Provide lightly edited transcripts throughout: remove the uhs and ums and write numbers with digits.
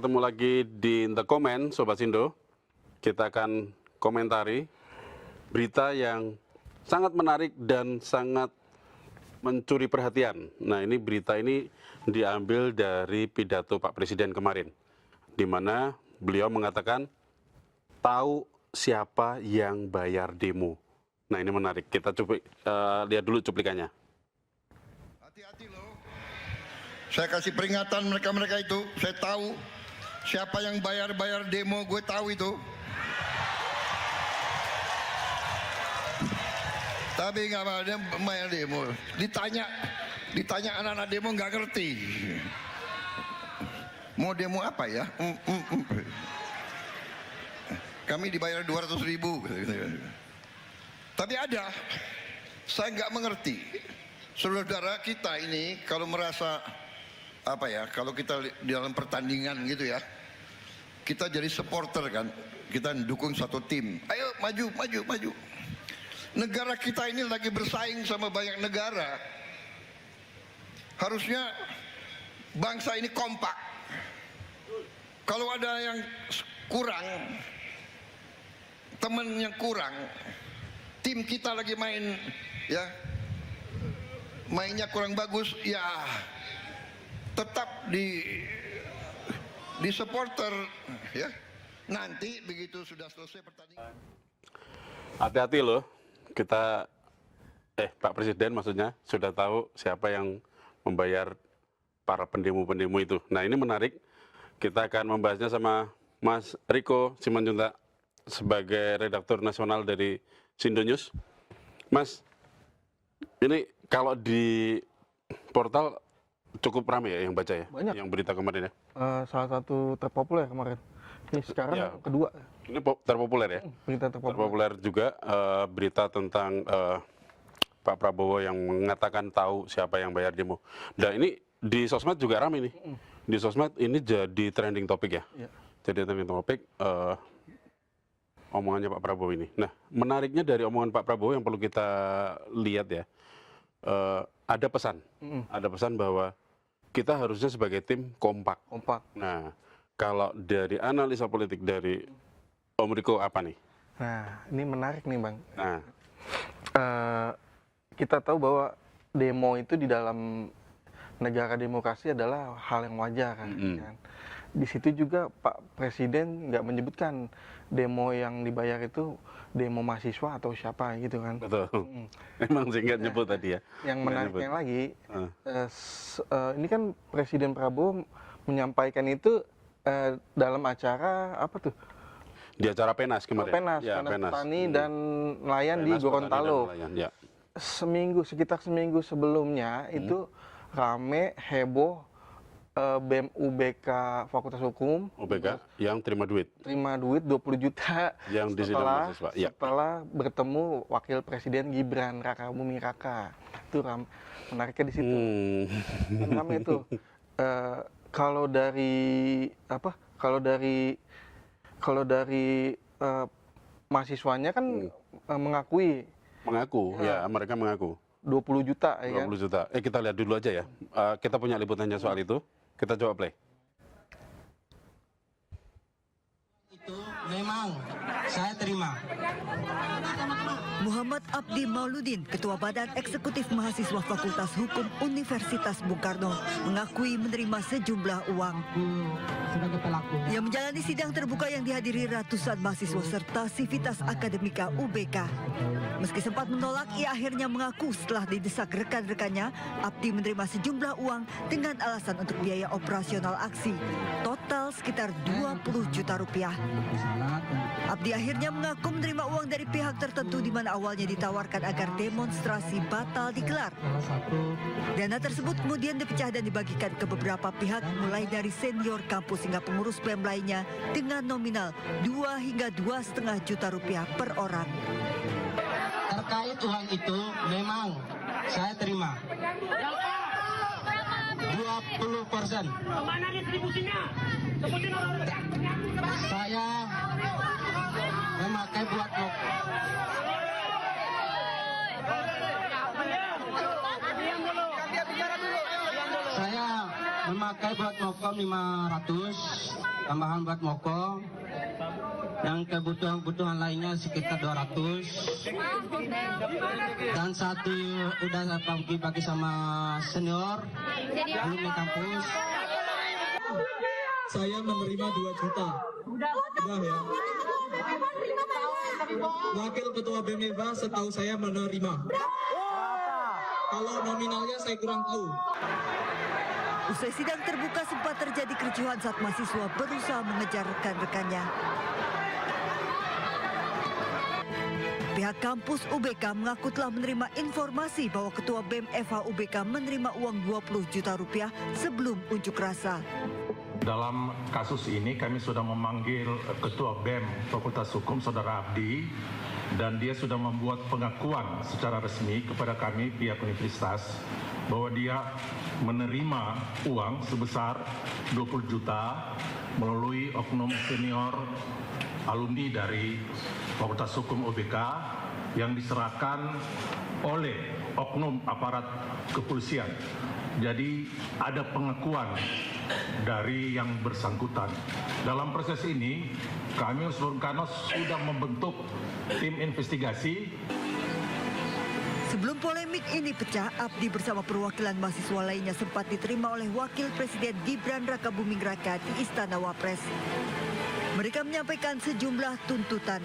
ketemu lagi di The Comment, Sobat Sindo. Kita akan komentari berita yang sangat menarik dan sangat mencuri perhatian. Nah, ini berita ini diambil dari pidato Pak Presiden kemarin, di mana beliau mengatakan tahu siapa yang bayar demo. Nah, ini menarik. Kita coba lihat dulu cuplikannya. Hati-hati loh. Saya kasih peringatan mereka-mereka itu. Saya tahu siapa yang bayar demo, gue tahu itu. Tapi nggak ada bayar demo. Ditanya anak-anak demo nggak ngerti. Mau demo apa ya? Kami dibayar 200.000. Tapi ada. Saya nggak mengerti. Saudara kita ini kalau merasa apa ya, kalau kita di dalam pertandingan gitu ya, kita jadi supporter kan, kita dukung satu tim, ayo maju. Negara kita ini lagi bersaing sama banyak negara. Harusnya bangsa ini kompak. Kalau ada yang kurang, teman yang kurang, tim kita lagi main ya, mainnya kurang bagus, ya tetap di supporter ya. Nanti begitu sudah selesai pertandingan. Hati-hati loh, kita Pak Presiden maksudnya sudah tahu siapa yang membayar para pendemo-pendemo itu. Nah, ini menarik. Kita akan membahasnya sama Mas Riko Simanjuntak sebagai redaktur nasional dari Sindo News. Mas, ini kalau di portal cukup ramai ya yang baca ya? Banyak. Yang berita kemarin ya? Salah satu terpopuler kemarin. Ini sekarang Ya. kedua. Ini terpopuler ya? Berita terpopuler. Terpopuler juga berita tentang Pak Prabowo yang mengatakan tahu siapa yang bayar demo. Dan ini di sosmed juga ramai nih. Di sosmed ini jadi trending topik ya? Ya. Jadi trending topik omongannya Pak Prabowo ini. Nah, menariknya dari omongan Pak Prabowo yang perlu kita lihat ya, ada pesan. Ada pesan bahwa kita harusnya sebagai tim kompak. Nah, kalau dari analisa politik dari Om Riko apa nih? Nah, ini menarik nih Bang. Nah, Kita tahu bahwa demo itu di dalam negara demokrasi adalah hal yang wajar kan. Di situ juga Pak Presiden nggak menyebutkan demo yang dibayar itu demo mahasiswa atau siapa gitu kan. betul. Memang singkat nyebut tadi ya. Yang Nggak menariknya nyebut. lagi, ini kan Presiden Prabowo menyampaikan itu dalam acara apa tuh? Di acara Penas kemarin. Penas, Ya, Penas Petani dan Nelayan di Penas, Petani, Gorontalo. dan Nelayan, ya. Sekitar seminggu sebelumnya itu rame heboh BEM UBK Fakultas Hukum UBK yang terima duit. 20 juta Yang disidang mahasiswa, ya. setelah bertemu Wakil Presiden Gibran Raka Buming Raka. Itu menariknya di situ. Dan rame itu. Kalau dari mahasiswanya kan mengakui Ya, mereka mengaku 20 juta ya 20 juta. Kita lihat dulu aja ya. Kita punya liputannya soal itu. Kita coba play. Itu memang saya terima. Muhammad Abdi Mauludin, Ketua Badan Eksekutif Mahasiswa Fakultas Hukum Universitas Bung Karno, mengakui menerima sejumlah uang. Sebagai pelaku. Ia menjalani sidang terbuka yang dihadiri ratusan mahasiswa serta Sivitas Akademika UBK. Meski sempat menolak, ia akhirnya mengaku setelah didesak rekan-rekannya, Abdi menerima sejumlah uang dengan alasan untuk biaya operasional aksi. Total sekitar 20 juta rupiah. Abdi akhirnya mengaku menerima uang dari pihak tertentu di mana awalnya ditawarkan agar demonstrasi batal digelar. Dana tersebut kemudian dipecah dan dibagikan ke beberapa pihak mulai dari senior kampus hingga pengurus BEM lainnya dengan nominal 2 hingga 2,5 juta rupiah per orang. Terkait uang itu memang saya terima. 20%. Mana distribusinya? Sebutin orang. Saya memakai buat rokok. Saya memakai pakai buat mokom 500, tambahan buat mokom. Yang kebutuhan lainnya sekitar 200. Dan satu udah bagi sama senior, alumni kampus. Saya menerima 2 juta. Udah ya. Wakil Ketua BEM-EVA setahu saya menerima. Kalau nominalnya saya kurang tahu. Usai sidang terbuka sempat terjadi kericuhan saat mahasiswa berusaha mengejar rekan-rekannya. Pihak kampus UBK mengaku telah menerima informasi bahwa Ketua BEM FH UBK menerima uang 20 juta rupiah sebelum unjuk rasa. Dalam kasus ini kami sudah memanggil Ketua BEM Fakultas Hukum Saudara Abdi, dan dia sudah membuat pengakuan secara resmi kepada kami pihak universitas bahwa dia menerima uang sebesar 20 juta melalui oknum senior alumni dari Fakultas Hukum UBK yang diserahkan oleh oknum aparat kepolisian. Jadi ada pengakuan dari yang bersangkutan. Dalam proses ini, kami Unsur Kanos sudah membentuk tim investigasi. Sebelum polemik ini pecah, Abdi bersama perwakilan mahasiswa lainnya sempat diterima oleh Wakil Presiden Gibran Rakabuming Raka di Istana Wapres. Mereka menyampaikan sejumlah tuntutan.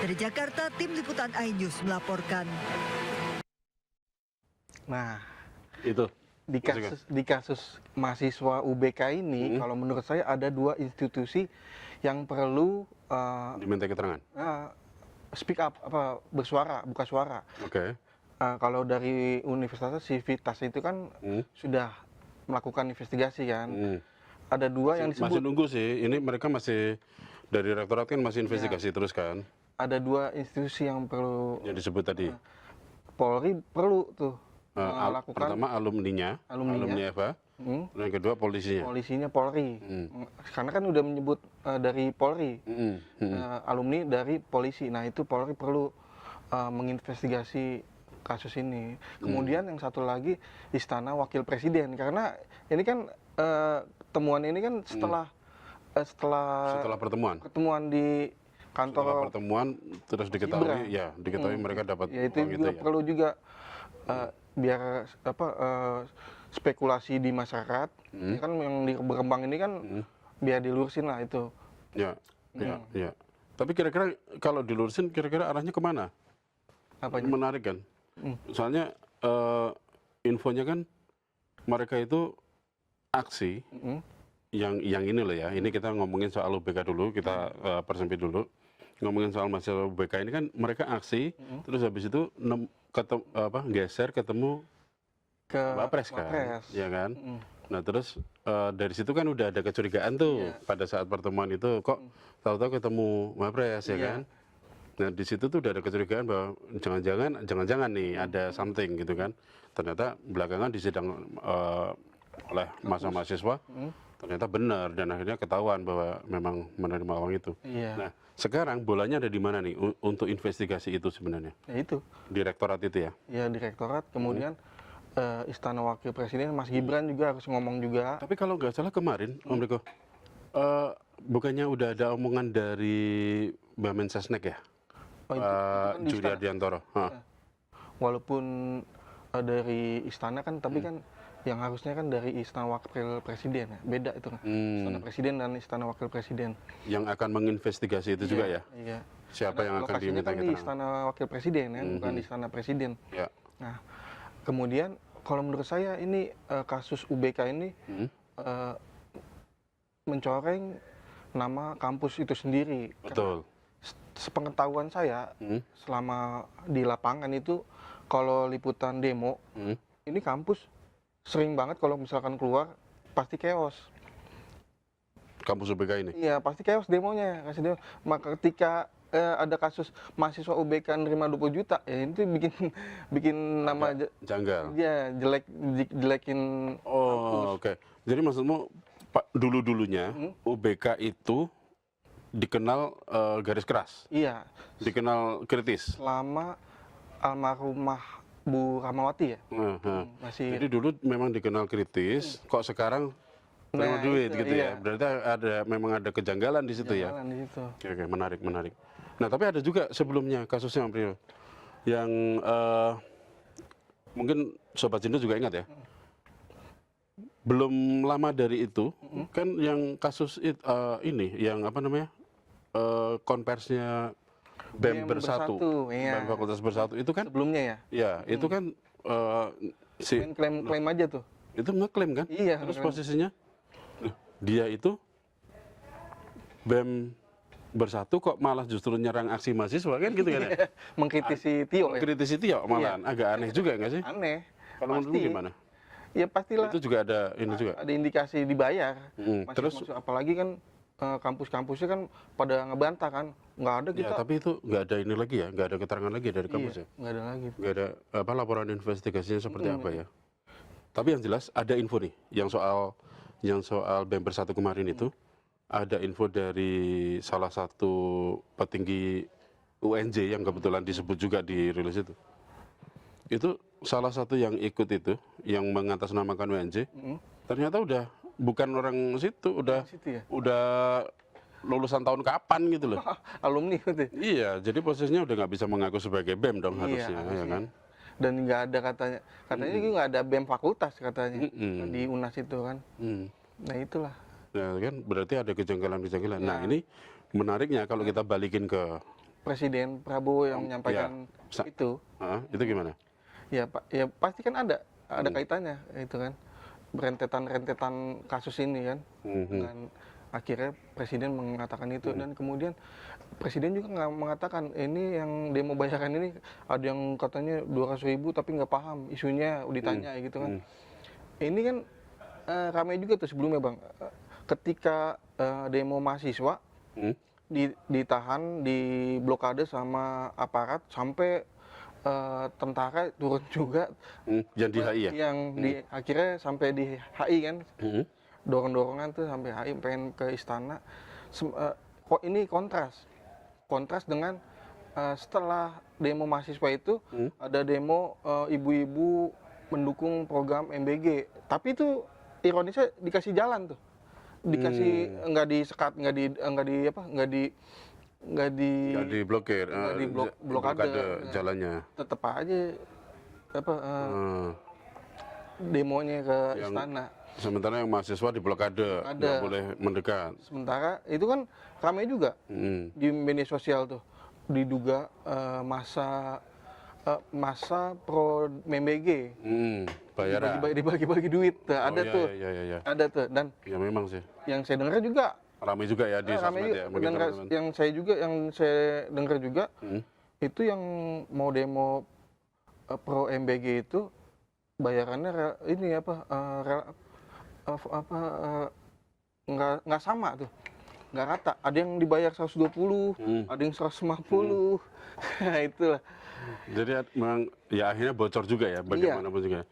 Dari Jakarta, tim liputan iNews melaporkan. Nah, Itu. di kasus mahasiswa UBK ini, kalau menurut saya ada 2 institusi yang perlu Diminta keterangan. speak up, bersuara, buka suara. Oke. Kalau dari Universitas Civitas itu kan sudah melakukan investigasi kan. Ada 2 yang disebut. Masih nunggu sih. Ini mereka masih dari rektorat kan masih investigasi terus kan. Ada 2 institusi yang perlu. Yang disebut tadi. Polri perlu tuh melakukan. Pertama alumninya Eva. Dan yang kedua polisinya. Polisinya Polri. Karena kan udah menyebut dari Polri. Alumni dari polisi. Nah itu Polri perlu menginvestigasi kasus ini. Kemudian yang satu lagi Istana Wakil Presiden. Karena ini kan temuan ini kan setelah pertemuan di kantor. Setelah pertemuan terus diketahui mereka dapat ya itu uang juga perlu juga biar spekulasi di masyarakat. Ini kan yang berkembang ini kan biar dilurusin lah itu. Ya. Tapi kira-kira kalau dilurusin kira-kira arahnya kemana? Apanya? Menarik kan? Soalnya infonya kan mereka itu aksi yang ini loh ya. Ini kita ngomongin soal UBK dulu, kita persempit dulu. Ngomongin soal mahasiswa UBK ini kan mereka aksi, terus habis itu geser ketemu ke Wapres kan, ya kan. Nah terus dari situ kan udah ada kecurigaan tuh pada saat pertemuan itu kok tahu-tahu ketemu Wapres ya kan. Nah di situ tuh udah ada kecurigaan bahwa jangan-jangan nih ada something gitu kan. Ternyata belakangan disidang oleh mahasiswa ternyata benar dan akhirnya ketahuan bahwa memang menerima uang itu. Nah sekarang bolanya ada di mana nih untuk investigasi itu sebenarnya? Ya itu. Direktorat itu ya? Ya direktorat, kemudian Istana Wakil Presiden, Mas Gibran juga harus ngomong juga. Tapi kalau nggak salah kemarin, Om Riko, bukannya udah ada omongan dari Mbak Mensesnek ya? Kan Juri Adiantoro. Walaupun dari istana kan, tapi kan yang harusnya kan dari Istana Wakil Presiden ya, beda itu kan. Istana Presiden dan Istana Wakil Presiden. Yang akan menginvestigasi itu juga ya? Iya. Siapa yang akan diminta keterangan? Lokasinya kan di Istana Wakil Presiden ya, bukan di Istana Presiden. Ya. Nah, kemudian kalau menurut saya ini kasus UBK ini mencoreng nama kampus itu sendiri. Betul. Sepengetahuan saya, selama di lapangan itu kalau liputan demo, ini kampus sering banget kalau misalkan keluar pasti chaos. Kampus UBK ini? Iya, pasti chaos demonya. Maka ketika ada kasus mahasiswa UBK nerima 20 juta, ya itu bikin nama janggal. Ya, jelekin. Oh, oke. Jadi maksudmu dulunya UBK itu dikenal garis keras? Iya. Dikenal kritis? Selama almarhumah Bu Rahmawati ya. Jadi Masih dulu memang dikenal kritis, kok sekarang terima Nah, duit itu, gitu ya. iya. Berarti memang ada kejanggalan di situ ya. jalan di situ. Oke, menarik, menarik. Nah, tapi ada juga sebelumnya kasusnya Om Prio yang mungkin Sobat Jindo juga ingat ya. Belum lama dari itu kan yang kasus ini yang apa namanya konversinya BEM BEM Bersatu, Bersatu, iya. BEM Fakultas Bersatu itu kan, Sebelumnya ya. ya itu kan si Main klaim-klaim aja tuh. itu ngeklaim kan, Iya, terus ngeklaim. posisinya dia itu BEM Bersatu kok malah justru nyerang aksi mahasiswa kan gitu kan ya? Mengkritisi Tio ya. Kritisi Tio malahan agak aneh juga nggak sih? Aneh. Kalau menurutmu Pasti. gimana? Ya pastilah. Itu juga ada ini juga. Ada indikasi dibayar. Terus Apalagi kan kampus-kampusnya kan pada ngebantah kan. Nggak ada kita. ya, tapi itu nggak ada ini lagi ya, nggak ada keterangan lagi dari kampus ya, Nggak ada lagi. nggak ada apa laporan investigasinya seperti apa ya. Tapi yang jelas ada info nih, yang soal BEM Bersatu kemarin itu ada info dari salah satu petinggi UNJ yang kebetulan disebut juga di rilis itu. Itu salah satu yang ikut itu, yang mengatasnamakan UNJ, ternyata udah bukan orang situ, udah Situ ya. udah lulusan tahun kapan gitu loh. Alumni gitu. Iya, jadi posisinya udah nggak bisa mengaku sebagai BEM dong Iya, harusnya, ya harusnya. kan? Dan nggak ada katanya juga nggak ada BEM fakultas katanya di UNAS itu kan. Hmm. Nah itulah. Nah, kan berarti ada kejanggalan-kejanggalan. Nah, ini menariknya kalau kita balikin ke Presiden Prabowo yang menyampaikan itu. itu gimana? Ya Pak, ya pasti kan ada kaitannya itu kan. Rentetan kasus ini kan. Dan akhirnya Presiden mengatakan itu dan kemudian Presiden juga nggak mengatakan ini yang demo bayaran ini ada yang katanya 200.000 tapi nggak paham isunya ditanya gitu kan. Ini kan ramai juga tuh sebelumnya Bang. Ketika demo mahasiswa ditahan, diblokade sama aparat sampai tentara turun juga. Yang di HI ya? Yang akhirnya sampai di HI kan. Dorong-dorongan tuh sampai HI pengen ke istana. Kok ini kontras dengan setelah demo mahasiswa itu ada demo ibu-ibu mendukung program MBG. Tapi itu ironisnya dikasih jalan tuh, dikasih nggak disekat, nggak diblokir, blokade jalannya. tetap aja demonya ke istana. Sementara yang mahasiswa diblokade, nggak boleh mendekat. Sementara itu kan ramai juga di media sosial tuh, diduga masa pro MBG. Bayaran. Dibagi-bagi duit, tuh. Ada iya, tuh, iya. ada tuh. Dan Ya memang sih. yang saya dengar juga, Ramai juga ya di ramai sosmed juga. ya. bagi Dan teman-teman. yang saya dengar juga, itu yang mau demo pro MBG itu bayarannya nggak sama tuh, nggak rata. Ada yang dibayar 120, ada yang 150. Nah itulah. Jadi memang ya akhirnya bocor juga ya bagaimanapun juga.